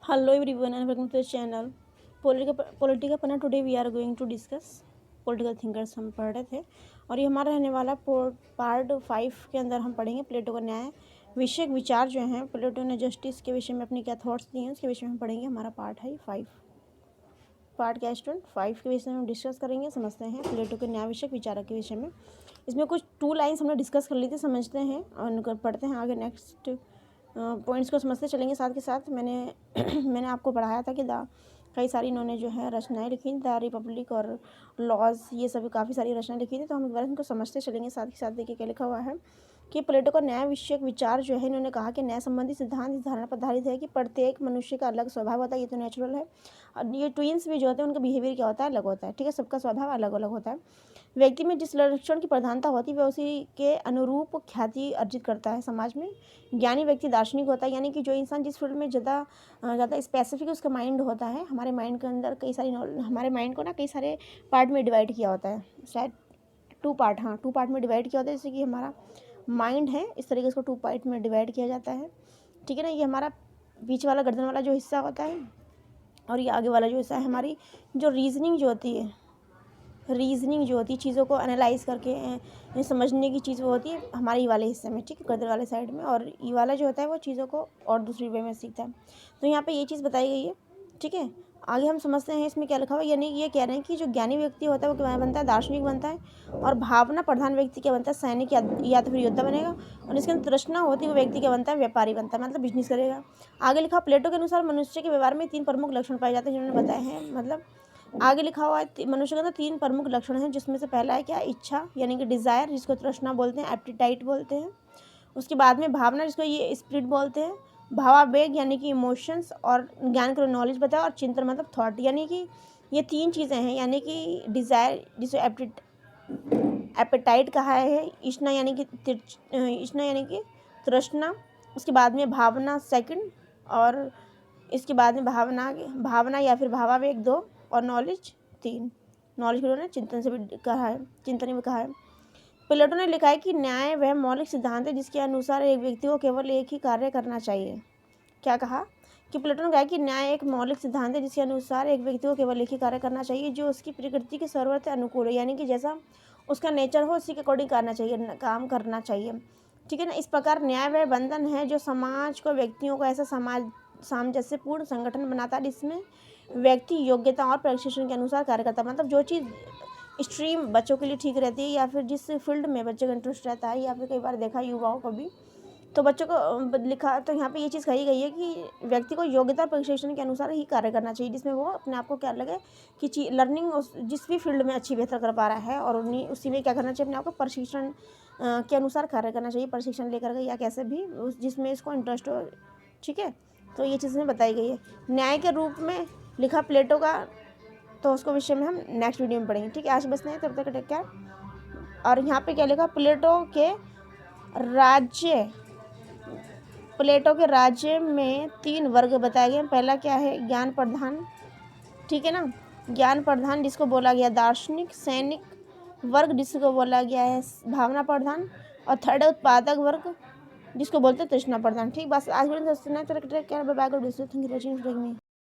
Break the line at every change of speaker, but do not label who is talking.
Hello everyone and welcome to the channel political Panna. Today we are going to discuss political thinkers हम पढ़ रहे थे और ये हमारा रहने वाला पार्ट 5 के अंदर हम पढ़ेंगे प्लेटो का न्याय विषयक विचार जो हैं। प्लेटो ने जस्टिस के विषय में अपने क्या थॉट्स दिए हैं उसके विषय में हम पढ़ेंगे। हमारा पार्ट है 5। पार्ट क्या स्टूडेंट 5 के विषय में हम डिस्कस करेंगे, समझते हैं प्लेटो के न्याय विषयक विचार के विषय में। इसमें कुछ 2 लाइन्स हमने डिस्कस कर ली थी, समझते हैं और पढ़ते हैं आगे नेक्स्ट पॉइंट्स को समझते चलेंगे। साथ के साथ मैंने आपको पढ़ाया था कि कई सारी इन्होंने जो है रचनाएं लिखी, द रिपब्लिक और लॉज, ये सभी काफ़ी सारी रचनाएं लिखी थी। तो हम एक बार इनको समझते चलेंगे। साथ के साथ देखिए क्या लिखा हुआ है कि प्लेटो का न्याय विषयक विचार जो है, इन्होंने कहा कि न्याय संबंधी सिद्धांत इस धारणा पर आधारित है कि प्रत्येक मनुष्य का अलग स्वभाव होता है। ये तो नेचुरल है। और ये ट्विंस भी जो होते हैं उनका बिहेवियर क्या होता है, अलग होता है। ठीक है, सबका स्वभाव अलग अलग होता है। व्यक्ति में जिस लक्षण की प्रधानता होती है वह उसी के अनुरूप ख्याति अर्जित करता है समाज में। ज्ञानी व्यक्ति दार्शनिक होता है, यानी कि जो इंसान जिस फील्ड में ज़्यादा स्पेसिफिक उसका माइंड होता है। हमारे माइंड के अंदर हमारे माइंड को ना कई सारे पार्ट में डिवाइड किया होता है, शायद 2 पार्ट, हाँ 2 पार्ट में डिवाइड किया होता है। जैसे कि हमारा माइंड है, इस तरीके से 2 पार्ट में डिवाइड किया जाता है। ठीक है ना, ये हमारा बीच वाला गर्दन वाला जो हिस्सा होता है और ये आगे वाला जो हिस्सा है हमारी जो रीजनिंग जो होती है चीज़ों को एनालाइज करके समझने की चीज़ वो होती है हमारे ये वाले हिस्से में, ठीक है, गर्दन वाले साइड में। और ये वाला जो होता है वो चीज़ों को और दूसरी वे में सीखता है। तो यहाँ पे ये चीज़ बताई गई है। ठीक है, आगे हम समझते हैं इसमें क्या लिखा हुआ है। यानी ये कह रहे हैं कि जो ज्ञानी व्यक्ति होता है वो क्या बनता है, दार्शनिक बनता है। और भावना प्रधान व्यक्ति क्या बनता है, सैनिक या तो फिर योद्धा बनेगा। और इसके अंदर तृष्णा होती है वो व्यक्ति क्या बनता है, व्यापारी बनता है, मतलब बिजनेस करेगा। आगे लिखा, प्लेटो के अनुसार मनुष्य के व्यवहार में 3 प्रमुख लक्षण पाए जाते हैं जिन्होंने बताए हैं। मतलब आगे लिखा हुआ है मनुष्य के अंदर 3 प्रमुख लक्षण हैं, जिसमें से पहला है क्या, इच्छा यानी कि डिज़ायर, जिसको तृष्णा बोलते हैं, एप्टीटाइट बोलते हैं। उसके बाद में भावना, जिसको ये स्पिरिट बोलते हैं। भावावेग यानी कि इमोशंस, और ज्ञान को नॉलेज बताया, और चिंतन मतलब थॉट। यानी कि ये 3 चीज़ें हैं, यानी कि डिज़ायर जिसे एपेटाइट कहा है, इच्छा यानी कि तृष्णा। उसके बाद में भावना सेकंड, और इसके बाद में भावना या फिर भावावेग 2, और नॉलेज 3। नॉलेज को उन्होंने चिंतन में कहा है। प्लेटो ने लिखा है कि न्याय वह मौलिक सिद्धांत है जिसके अनुसार एक व्यक्ति को केवल एक ही कार्य करना चाहिए। क्या कहा कि प्लेटो ने कहा कि न्याय एक मौलिक सिद्धांत है जिसके अनुसार एक व्यक्ति को केवल एक ही कार्य करना चाहिए जो उसकी प्रकृति के सर्वत्र अनुकूल है, यानी कि जैसा उसका नेचर हो उसी के अकॉर्डिंग काम करना चाहिए। ठीक है ना, इस प्रकार न्याय वह बंधन है जो समाज को, व्यक्तियों को ऐसा सामंजस्यपूर्ण संगठन बनाता है जिसमें व्यक्ति योग्यता और प्रशिक्षण के अनुसार कार्य करता है। मतलब जो चीज़ स्ट्रीम बच्चों के लिए ठीक रहती है, या फिर जिस फील्ड में बच्चे का इंटरेस्ट रहता है, या फिर कई बार देखा युवाओं को भी, तो बच्चों को लिखा, तो यहाँ पे ये चीज़ कही गई है कि व्यक्ति को योग्यता और प्रशिक्षण के अनुसार ही कार्य करना चाहिए, जिसमें वो अपने आप को क्या लगे कि लर्निंग जिस भी फील्ड में अच्छी बेहतर कर पा रहा है, और उसी में क्या करना चाहिए, अपने आप को प्रशिक्षण के अनुसार कार्य करना चाहिए, प्रशिक्षण लेकर के या कैसे भी जिसमें इसको इंटरेस्ट हो। ठीक है, तो ये चीज़ें बताई गई है न्याय के रूप में लिखा प्लेटो का। तो उसको विषय में हम नेक्स्ट वीडियो में पढ़ेंगे। ठीक है, आज बस नहीं, तब तक टेक केयर। और यहाँ पे क्या लिखा, प्लेटो के राज्य में 3 वर्ग बताए गए। पहला क्या है, ज्ञान प्रधान। ठीक है ना, ज्ञान प्रधान जिसको बोला गया दार्शनिक। सैनिक वर्ग जिसको बोला गया है भावना प्रधान। और थर्ड उत्पादक वर्ग जिसको बोलते हैं तृष्णा प्रधान। ठीक, बस आज वीडियो में दोस्तों, thank you for watching me.